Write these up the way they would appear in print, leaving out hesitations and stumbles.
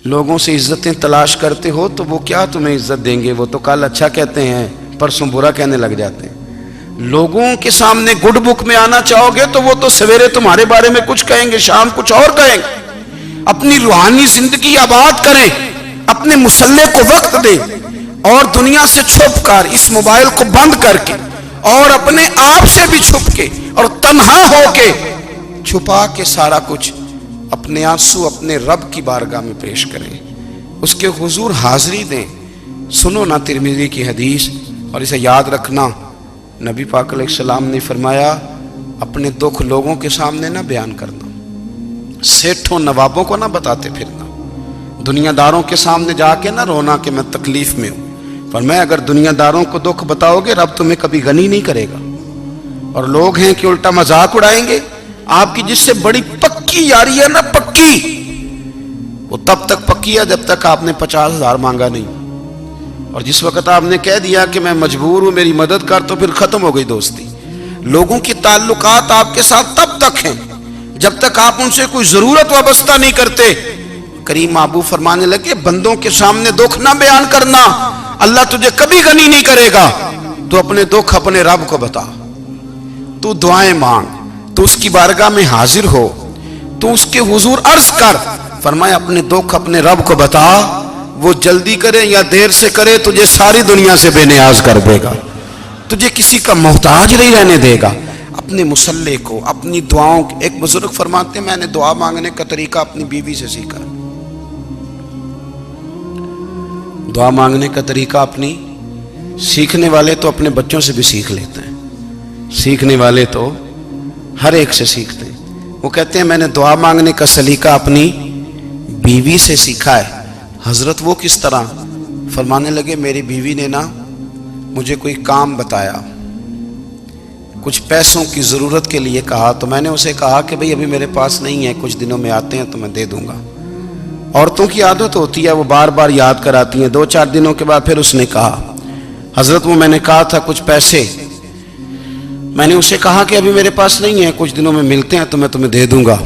لوگوں سے عزتیں تلاش کرتے ہو تو وہ کیا تمہیں عزت دیں گے؟ وہ تو کل اچھا کہتے ہیں، پرسوں برا کہنے لگ جاتے ہیں۔ لوگوں کے سامنے گڈ بک میں آنا چاہو گے تو وہ تو سویرے تمہارے بارے میں کچھ کہیں گے، شام کچھ اور کہیں گے۔ اپنی روحانی زندگی آباد کریں، اپنے مسلح کو وقت دیں، اور دنیا سے چھپ کر، اس موبائل کو بند کر کے، اور اپنے آپ سے بھی چھپ کے اور تنہا ہو کے، چھپا کے سارا کچھ اپنے آنسو اپنے رب کی بارگاہ میں پیش کریں، اس کے حضور حاضری دیں۔ سنو نا ترمذی کی حدیث، اور اسے یاد رکھنا، نبی پاک علیہ السلام نے فرمایا اپنے دکھ لوگوں کے سامنے نہ بیان کرنا، سیٹھوں نوابوں کو نہ بتاتے پھرنا، دنیا داروں کے سامنے جا کے نہ رونا کہ میں تکلیف میں ہوں۔ فرمایا اگر دنیا داروں کو دکھ بتاؤ گے رب تمہیں کبھی غنی نہیں کرے گا، اور لوگ ہیں کہ الٹا مذاق اڑائیں گے۔ آپ کی جس سے بڑی پکی یاری ہے نا، پکی، وہ تب تک پکی ہے جب تک آپ نے 50,000 مانگا نہیں، اور جس وقت آپ نے کہہ دیا کہ میں مجبور ہوں میری مدد کر، تو پھر ختم ہو گئی دوستی۔ لوگوں کی تعلقات آپ کے ساتھ تب تک ہیں جب تک آپ ان سے کوئی ضرورت وابستہ نہیں کرتے۔ کریم محبوب فرمانے لگے بندوں کے سامنے دکھ نہ بیان کرنا، اللہ تجھے کبھی غنی نہیں کرے گا۔ تو اپنے دکھ اپنے رب کو بتا، تو دعائیں مانگ، تو اس کی بارگاہ میں حاضر ہو، تو اس کے حضور عرض کر۔ فرمایا اپنے دکھ اپنے رب کو بتا، وہ جلدی کرے یا دیر سے کرے تجھے ساری دنیا سے بے نیاز کر دے گا، تجھے کسی کا محتاج نہیں رہنے دے گا۔ اپنے مسلح کو، اپنی دعاؤں، ایک بزرگ فرماتے ہیں میں نے دعا مانگنے کا طریقہ اپنی بیوی سے سیکھا۔ دعا مانگنے کا طریقہ اپنی، سیکھنے والے تو اپنے بچوں سے بھی سیکھ لیتے ہیں، سیکھنے والے تو ہر ایک سے سیکھتے ہیں۔ وہ کہتے ہیں میں نے دعا مانگنے کا سلیقہ اپنی بیوی سے سیکھا ہے۔ حضرت وہ کس طرح؟ فرمانے لگے میری بیوی نے نا مجھے کوئی کام بتایا، کچھ پیسوں کی ضرورت کے لیے کہا، تو میں نے اسے کہا کہ بھئی ابھی میرے پاس نہیں ہے، کچھ دنوں میں آتے ہیں تو میں دے دوں گا۔ عورتوں کی عادت ہوتی ہے وہ بار بار یاد کراتی ہیں، 2-4 دنوں کے بعد پھر اس نے کہا حضرت وہ میں نے کہا تھا کچھ پیسے، میں نے اسے کہا کہ ابھی میرے پاس نہیں ہے، کچھ دنوں میں ملتے ہیں تو میں تمہیں دے دوں گا۔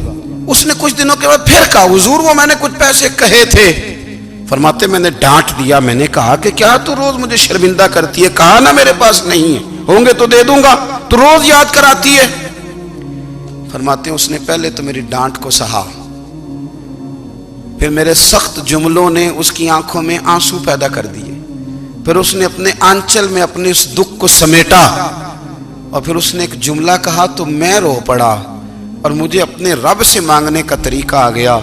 اس نے کچھ دنوں کے بعد پھر کہا حضور وہ میں نے کچھ پیسے کہے تھے۔ فرماتے میں نے ڈانٹ دیا، میں نے کہا کہ کیا تو روز مجھے شرمندہ کرتی ہے، کہا نا میرے پاس نہیں ہے، ہوں گے تو دے دوں گا، تو روز یاد کراتی ہے۔ فرماتے ہیں اس نے پہلے تو میری ڈانٹ کو سہا، پھر میرے سخت جملوں نے اس کی آنکھوں میں آنسو پیدا کر دیے، پھر اس نے اپنے آنچل میں اپنے اس دکھ کو سمیٹا، اور پھر اس نے ایک جملہ کہا تو میں رو پڑا، اور مجھے اپنے رب سے مانگنے کا طریقہ آ گیا۔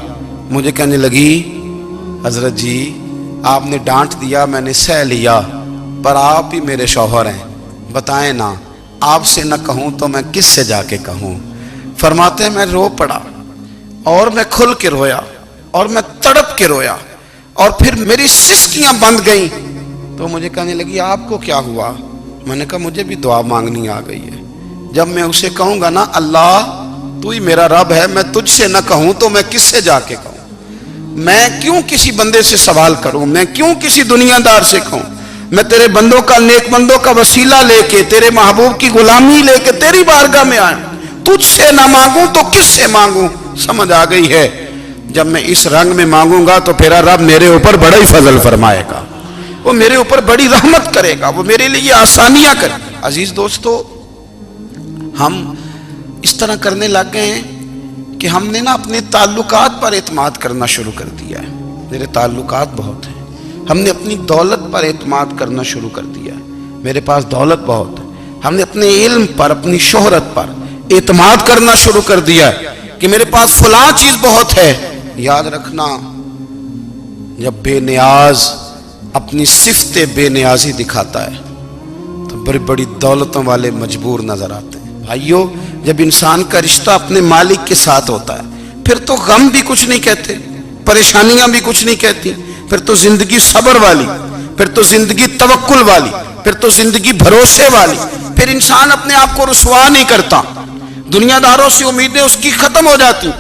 مجھے کہنے لگی حضرت جی آپ نے ڈانٹ دیا میں نے سہ لیا، پر آپ ہی میرے شوہر ہیں، بتائیں نا آپ سے نہ کہوں تو میں کس سے جا کے کہوں۔ فرماتے ہیں میں رو پڑا، اور میں کھل کے رویا، اور میں تڑپ کے رویا، اور پھر میری سسکیاں بند گئیں۔ تو مجھے کہنے لگی آپ کو کیا ہوا؟ میں نے کہا مجھے بھی دعا مانگنی آ گئی ہے۔ جب میں اسے کہوں گا نا اللہ تو ہی میرا رب ہے، میں تجھ سے نہ کہوں تو میں کس سے جا کے کہوں؟ میں کیوں کسی بندے سے سوال کروں؟ میں کیوں کسی دنیا دار سے کہوں؟ میں تیرے بندوں کا، نیک بندوں کا وسیلہ لے کے، تیرے محبوب کی غلامی لے کے تیری بارگاہ میں آئیں، تجھ سے نہ مانگوں تو کس سے مانگوں؟ سمجھ آ گئی ہے؟ جب میں اس رنگ میں مانگوں گا تو پھر رب میرے اوپر بڑا ہی فضل فرمائے گا، وہ میرے اوپر بڑی رحمت کرے گا، وہ میرے لیے آسانیاں کرے گا۔ عزیز دوستو ہم اس طرح کرنے لگ گئے ہیں کہ ہم نے نا اپنے تعلقات پر اعتماد کرنا شروع کر دیا ہے۔ میرے تعلقات بہت ہیں، ہم نے اپنی دولت پر اعتماد کرنا شروع کر دیا ہے، میرے پاس دولت بہت ہے۔ ہم نے اپنے علم پر، اپنی شہرت پر اعتماد کرنا شروع کر دیا ہے کہ میرے پاس فلاں چیز بہت ہے۔ یاد رکھنا جب بے نیاز اپنی صفت بے نیازی دکھاتا ہے تو بڑی بڑی دولتوں والے مجبور نظر آتے ہیں۔ بھائیو جب انسان کا رشتہ اپنے مالک کے ساتھ ہوتا ہے پھر تو غم بھی کچھ نہیں کہتے، پریشانیاں بھی کچھ نہیں کہتی، پھر تو زندگی صبر والی، پھر تو زندگی توکل والی، پھر تو زندگی بھروسے والی، پھر انسان اپنے آپ کو رسوا نہیں کرتا، دنیا داروں سے امیدیں اس کی ختم ہو جاتی،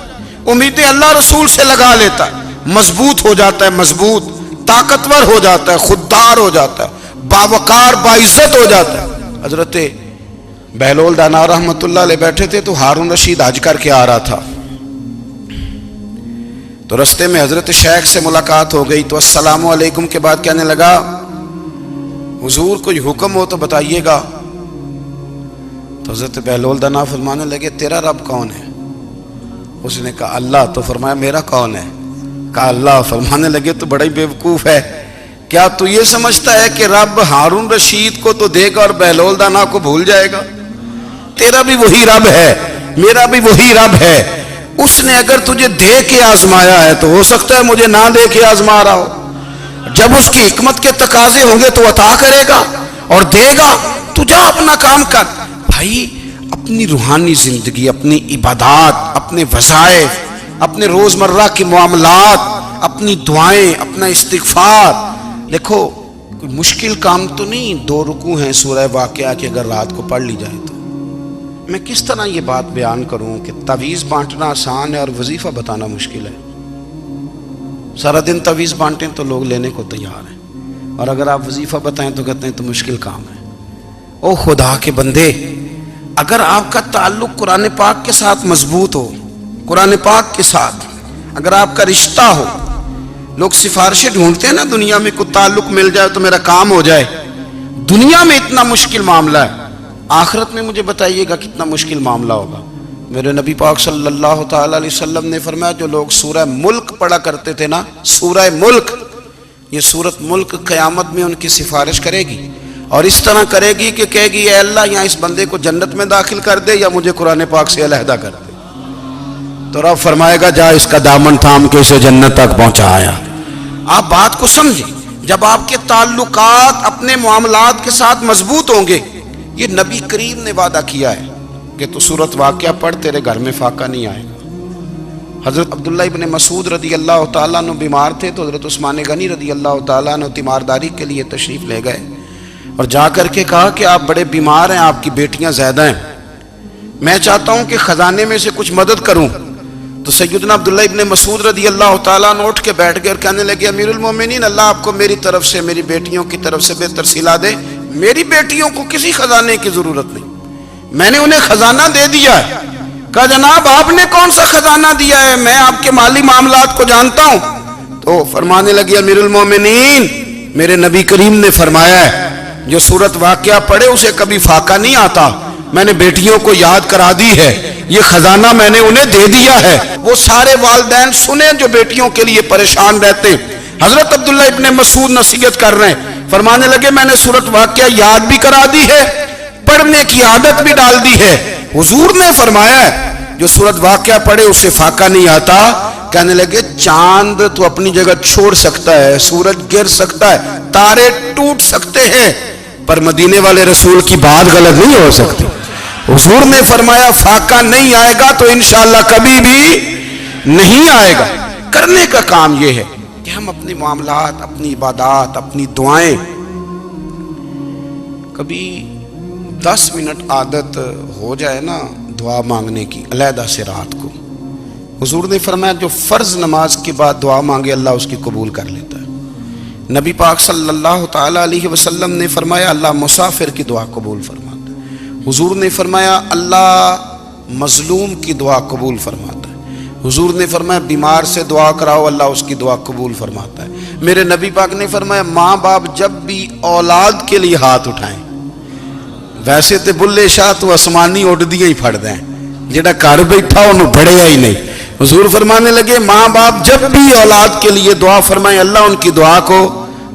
امیدیں اللہ رسول سے لگا لیتا ہے، مضبوط ہو جاتا ہے، مضبوط، طاقتور ہو جاتا ہے، خوددار ہو جاتا ہے، باوقار باعزت ہو جاتا ہے۔ حضرت بہلول دانا رحمت اللہ علیہ بیٹھے تھے تو ہارون رشید حج کر کے آ رہا تھا، تو رستے میں حضرت شیخ سے ملاقات ہو گئی تو السلام علیکم کے بعد کہنے لگا حضور کوئی حکم ہو تو بتائیے گا. تو حضرت بہلول دانا فرمانے لگے تیرا رب کون ہے؟ اس نے کہا اللہ. تو فرمایا میرا کون ہے؟ کہا اللہ. فرمانے لگے تو بڑا ہی بیوقوف ہے، کیا تو یہ سمجھتا ہے کہ رب ہارون رشید کو تو دے گا اور بہلول دانا کو بھول جائے گا؟ تیرا بھی وہی رب ہے، میرا بھی وہی رب ہے. اس نے اگر تجھے دے کے آزمایا ہے تو ہو سکتا ہے مجھے نہ دے کے آزما رہا ہو. جب اس کی حکمت کے تقاضے ہوں گے تو عطا کرے گا اور دے گا. تو جا اپنا کام کر. بھائی اپنی روحانی زندگی، اپنی عبادات، اپنے وظائف، اپنے روزمرہ کے معاملات، اپنی دعائیں، اپنا استغفار. دیکھو کوئی مشکل کام تو نہیں 2 رکوع ہیں سورہ واقعہ کہ اگر رات کو پڑھ لی جائے تو. میں کس طرح یہ بات بیان کروں کہ تعویذ بانٹنا آسان ہے اور وظیفہ بتانا مشکل ہے. سارا دن تعویذ بانٹیں تو لوگ لینے کو تیار ہیں، اور اگر آپ وظیفہ بتائیں تو کہتے ہیں تو مشکل کام ہے. او خدا کے بندے، اگر آپ کا تعلق قرآن پاک کے ساتھ مضبوط ہو، قرآن پاک کے ساتھ اگر آپ کا رشتہ ہو، لوگ سفارشیں ڈھونڈتے ہیں نا دنیا میں، کوئی تعلق مل جائے تو میرا کام ہو جائے. دنیا میں اتنا مشکل معاملہ ہے، آخرت میں مجھے بتائیے گا کتنا مشکل معاملہ ہوگا. میرے نبی پاک صلی اللہ تعالی علیہ وسلم نے فرمایا جو لوگ سورہ ملک پڑھا کرتے تھے نا، سورہ ملک، یہ سورت ملک قیامت میں ان کی سفارش کرے گی اور اس طرح کرے گی کہ کہے گی اے اللہ یہاں اس بندے کو جنت میں داخل کر دے یا مجھے قرآن پاک سے علیحدہ کر دے. تو رب فرمائے گا جا اس کا دامن تھام کے اسے جنت تک پہنچایا. آپ بات کو سمجھیں، جب آپ کے تعلقات اپنے معاملات کے ساتھ مضبوط ہوں گے، یہ نبی کریم نے وعدہ کیا ہے کہ تو سورت واقعہ پڑھ تیرے گھر میں فاقہ نہیں آئے گا. حضرت عبداللہ ابن مسعود رضی اللہ تعالیٰ عنہ بیمار تھے تو حضرت عثمان غنی رضی اللہ تعالیٰ عنہ تیمارداری کے لیے تشریف لے گئے اور جا کر کے کہا کہ آپ بڑے بیمار ہیں، آپ کی بیٹیاں زیادہ ہیں، میں چاہتا ہوں کہ خزانے میں سے کچھ مدد کروں. تو سیدنا عبداللہ ابن مسعود رضی اللہ تعالیٰ عنہ اٹھ کے بیٹھ گئے اور کہنے لگے امیر المومنین، اللہ آپ کو میری طرف سے، میری بیٹیوں کی طرف سے بہتر صلہ دے. میری بیٹیوں کو کسی خزانے کی ضرورت نہیں، میں نے انہیں خزانہ دے دیا ہے. کہا جناب آپ نے کون سا خزانہ دیا ہے؟ میں آپ کے مالی معاملات کو جانتا ہوں. تو فرمانے لگے امیر المومنین، میرے نبی کریم نے فرمایا ہے جو سورت واقعہ پڑھے اسے کبھی فاقہ نہیں آتا. میں نے بیٹیوں کو یاد کرا دی ہے، یہ خزانہ میں نے انہیں دے دیا ہے. وہ سارے والدین سنیں جو بیٹیوں کے لیے پریشان رہتے ہیں. حضرت عبداللہ ابن مسعود نصیحت کر رہے ہیں، فرمانے لگے میں نے سورت واقعہ یاد بھی کرا دی ہے، پڑھنے کی عادت بھی ڈال دی ہے. حضور نے فرمایا ہے جو سورت واقعہ پڑھے اسے فاقہ نہیں آتا. کہنے لگے چاند تو اپنی جگہ چھوڑ سکتا ہے، سورج گر سکتا ہے، تارے ٹوٹ سکتے ہیں، پر مدینے والے رسول کی بات غلط نہیں ہو سکتی. حضور نے فرمایا فاقہ نہیں آئے گا تو انشاءاللہ کبھی بھی نہیں آئے گا. کرنے کا کام یہ ہے کہ ہم اپنے معاملات، اپنی عبادات، اپنی دعائیں کبھی 10 منٹ عادت ہو جائے نا دعا مانگنے کی علیحدہ سے رات کو. حضور نے فرمایا جو فرض نماز کے بعد دعا مانگے اللہ اس کی قبول کر لیتا ہے. نبی پاک صلی اللہ تعالی علیہ وسلم نے فرمایا اللہ مسافر کی دعا قبول فرماتا ہے. حضور نے فرمایا اللہ مظلوم کی دعا قبول فرماتا ہے. حضور نے فرمایا بیمار سے دعا کراؤ اللہ اس کی دعا قبول فرماتا ہے. میرے نبی پاک نے فرمایا ماں باپ جب بھی اولاد کے لیے ہاتھ اٹھائیں، ویسے تے بلے شاہ تو آسمانی اڈ دیا ہی پھڑ دیں، جڑا گھر بیٹھا انہوں بڑھیا ہی نہیں. حضور فرمانے لگے ماں باپ جب بھی اولاد کے لیے دعا فرمائیں اللہ ان کی دعا کو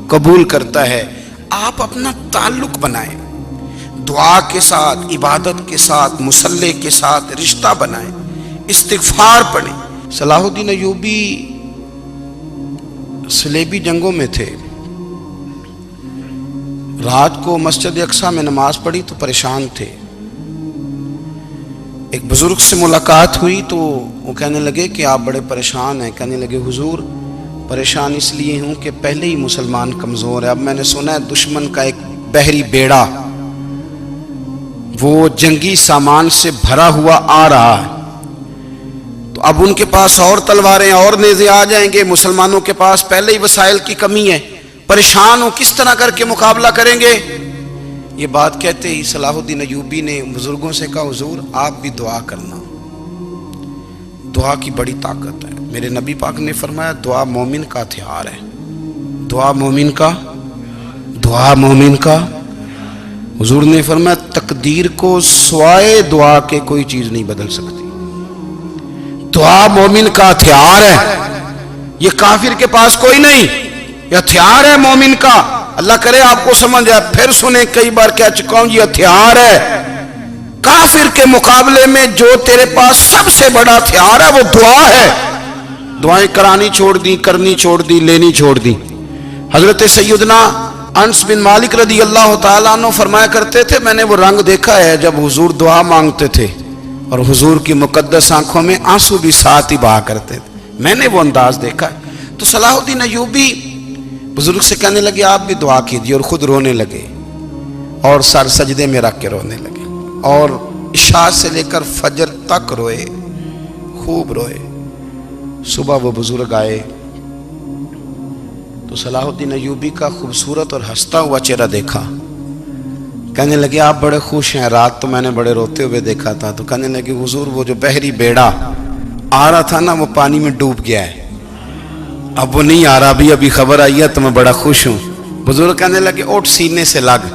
قبول کرتا ہے. آپ اپنا تعلق بنائیں دعا کے ساتھ، عبادت کے ساتھ، مصلی کے ساتھ رشتہ بنائیں، استغفار پڑھیں. صلاح الدین ایوبی صلیبی جنگوں میں تھے، رات کو مسجد اقصی میں نماز پڑھی تو پریشان تھے. ایک بزرگ سے ملاقات ہوئی تو وہ کہنے لگے کہ آپ بڑے پریشان ہیں. کہنے لگے حضور پریشان اس لیے ہوں کہ پہلے ہی مسلمان کمزور ہے، اب میں نے سنا ہے دشمن کا ایک بحری بیڑا وہ جنگی سامان سے بھرا ہوا آ رہا ہے، تو اب ان کے پاس اور تلواریں اور نیزے آ جائیں گے، مسلمانوں کے پاس پہلے ہی وسائل کی کمی ہے، پریشان ہو کس طرح کر کے مقابلہ کریں گے. یہ بات کہتے ہی صلاح الدین ایوبی نے بزرگوں سے کہا حضور آپ بھی دعا کرنا، دعا کی بڑی طاقت ہے. میرے نبی پاک نے فرمایا دعا مومن کا ہتھیار ہے. دعا مومن کا حضور نے فرمایا تقدیر کو سوائے دعا کے کوئی چیز نہیں بدل سکتی. دعا مومن کا ہتھیار ہے. یہ کافر کے پاس کوئی نہیں، یہ ہتھیار ہے مومن کا. اللہ کرے آپ کو سمجھ آئے. پھر سنیں، کئی بار کہہ چکا ہوں یہ ہتھیار ہے. کافر کے مقابلے میں جو تیرے پاس سب سے بڑا ہتھیار ہے وہ دعا ہے. دعائیں کرانی چھوڑ دی، کرنی چھوڑ دی، لینی چھوڑ دی. حضرت سیدنا انس بن مالک رضی اللہ تعالیٰ عنہ فرمایا کرتے تھے میں نے وہ رنگ دیکھا ہے جب حضور دعا مانگتے تھے اور حضور کی مقدس آنکھوں میں آنسو بھی ساتھ ہی بہا کرتے تھے. میں نے وہ انداز دیکھا ہے. تو صلاح الدین ایوبی بزرگ سے کہنے لگے آپ بھی دعا کیجیے، اور خود رونے لگے اور سر سجدے میں رکھ کے رونے لگے اور عشاء سے لے کر فجر تک روئے، خوب روئے. صبح وہ بزرگ آئے تو صلاح الدین ایوبی کا خوبصورت اور ہنستا ہوا چہرہ دیکھا. کہنے لگے آپ بڑے خوش ہیں، رات تو میں نے بڑے روتے ہوئے دیکھا تھا. تو کہنے لگے حضور وہ جو بحری بیڑا آ رہا تھا نا وہ پانی میں ڈوب گیا ہے، اب وہ نہیں آ رہا. ابھی خبر آئی ہے تو میں بڑا خوش ہوں. بزرگ کہنے لگے اٹھ سینے سے لگ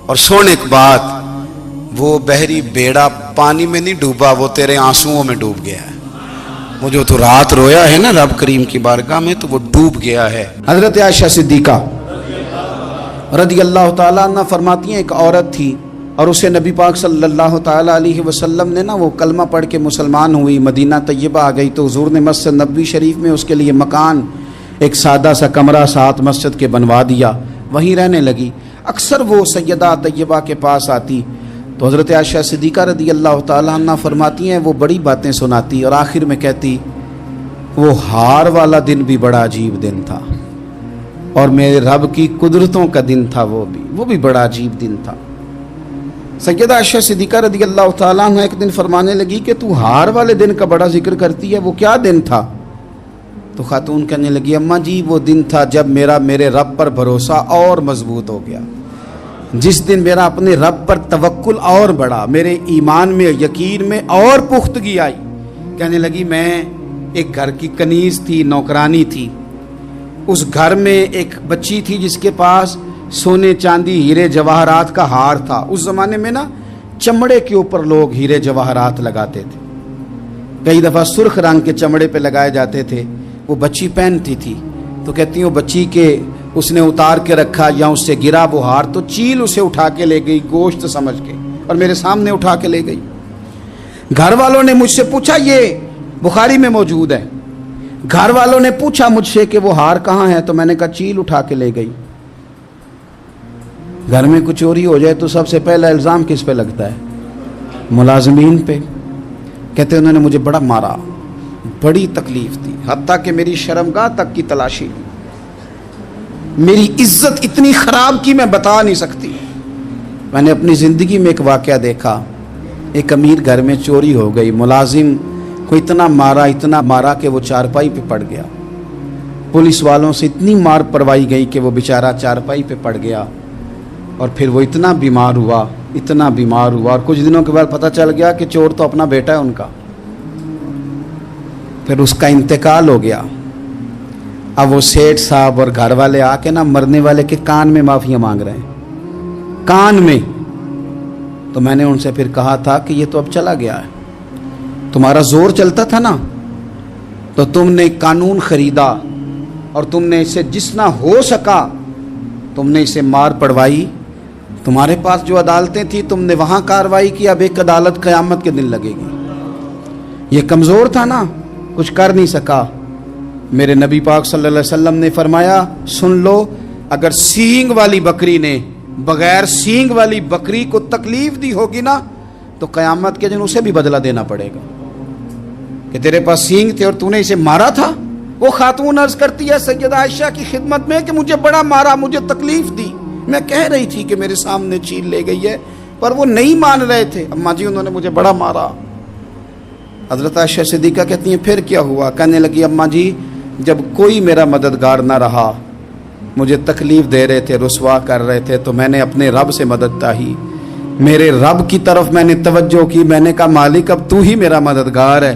اور سن ایک بات، وہ بحری بیڑا پانی میں نہیں ڈوبا، وہ تیرے آنسوؤں میں ڈوب گیا ہے. وہ جو تو رات رویا ہے نا رب کریم کی بارگاہ میں تو وہ ڈوب گیا ہے. حضرت عائشہ صدیقہ رضی اللہ تعالیٰ عنہ فرماتی ہیں ایک عورت تھی اور اسے نبی پاک صلی اللہ تعالیٰ علیہ وسلم نے نا وہ کلمہ پڑھ کے مسلمان ہوئی، مدینہ طیبہ آ گئی تو حضور نے مسجد نبوی شریف میں اس کے لیے مکان، ایک سادہ سا کمرہ ساتھ مسجد کے بنوا دیا، وہیں رہنے لگی. اکثر وہ سیدہ طیبہ کے پاس آتی تو حضرت عائشہ صدیقہ رضی اللہ تعالیٰ عنہ فرماتی ہیں وہ بڑی باتیں سناتی اور آخر میں کہتی وہ ہار والا دن بھی بڑا عجیب دن تھا اور میرے رب کی قدرتوں کا دن تھا، وہ بھی بڑا عجیب دن تھا. سیدہ عائشہ صدیقہ رضی اللہ تعالیٰ عنہ ایک دن فرمانے لگی کہ تو ہار والے دن کا بڑا ذکر کرتی ہے، وہ کیا دن تھا؟ تو خاتون کہنے لگی اماں جی وہ دن تھا جب میرے رب پر بھروسہ اور مضبوط ہو گیا، جس دن میرا اپنے رب پر توکل اور بڑھا، میرے ایمان میں یقین میں اور پختگی آئی. کہنے لگی میں ایک گھر کی کنیز تھی، نوکرانی تھی. اس گھر میں ایک بچی تھی جس کے پاس سونے چاندی ہیرے جواہرات کا ہار تھا. اس زمانے میں نا چمڑے کے اوپر لوگ ہیرے جواہرات لگاتے تھے، کئی دفعہ سرخ رنگ کے چمڑے پہ لگائے جاتے تھے. وہ بچی پہنتی تھی تو کہتی ہوں بچی کے اس نے اتار کے رکھا یا اس سے گرا وہ ہار تو چیل اسے اٹھا کے لے گئی گوشت سمجھ کے اور میرے سامنے اٹھا کے لے گئی. گھر والوں نے مجھ سے پوچھا، یہ بخاری میں موجود ہے، گھر والوں نے پوچھا مجھ سے کہ وہ ہار کہاں ہے تو میں نے کہا چیل اٹھا کے لے گئی. گھر میں کچھ چوری ہو جائے تو سب سے پہلا الزام کس پہ لگتا ہے؟ ملازمین پہ. کہتے انہوں نے مجھے بڑا مارا، بڑی تکلیف تھی، حتیٰ کہ میری شرمگاہ تک کی تلاشی، میری عزت اتنی خراب کی میں بتا نہیں سکتی. میں نے اپنی زندگی میں ایک واقعہ دیکھا، ایک امیر گھر میں چوری ہو گئی، ملازم کو اتنا مارا کہ وہ چارپائی پہ پڑ گیا. پولیس والوں سے اتنی مار پروائی گئی کہ وہ بیچارہ چارپائی پہ پڑ گیا اور پھر وہ اتنا بیمار ہوا اور کچھ دنوں کے بعد پتہ چل گیا کہ چور تو اپنا بیٹا ہے ان کا. پھر اس کا انتقال ہو گیا. اب وہ سیٹھ صاحب اور گھر والے آ کے نا مرنے والے کے کان میں معافیاں مانگ رہے ہیں، کان میں. تو میں نے ان سے پھر کہا تھا کہ یہ تو اب چلا گیا ہے، تمہارا زور چلتا تھا نا تو تم نے قانون خریدا اور تم نے اسے جتنا ہو سکا تم نے اسے مار پڑوائی. تمہارے پاس جو عدالتیں تھیں تم نے وہاں کارروائی کی، اب ایک عدالت قیامت کے دن لگے گی. یہ کمزور تھا نا، کچھ کر نہیں سکا. میرے نبی پاک صلی اللہ علیہ وسلم نے فرمایا سن لو، اگر سینگ والی بکری نے بغیر سینگ والی بکری کو تکلیف دی ہوگی نا تو قیامت کے دن اسے بھی بدلہ دینا پڑے گا کہ تیرے پاس سینگ تھے اور تو نے اسے مارا تھا. وہ خاتون عرض کرتی ہے سیدہ عائشہ کی خدمت میں کہ مجھے بڑا مارا، مجھے تکلیف دی. میں کہہ رہی تھی کہ میرے سامنے چیل لے گئی ہے پر وہ نہیں مان رہے تھے. اماں جی انہوں نے مجھے بڑا مارا. حضرت عائشہ صدیقہ کہتی ہیں پھر کیا ہوا؟ کہنے لگی اماں جی جب کوئی میرا مددگار نہ رہا، مجھے تکلیف دے رہے تھے، رسوا کر رہے تھے، تو میں نے اپنے رب سے مدد چاہی، میرے رب کی طرف میں نے توجہ کی. میں نے کہا مالک اب تو ہی میرا مددگار ہے.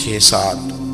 6-7,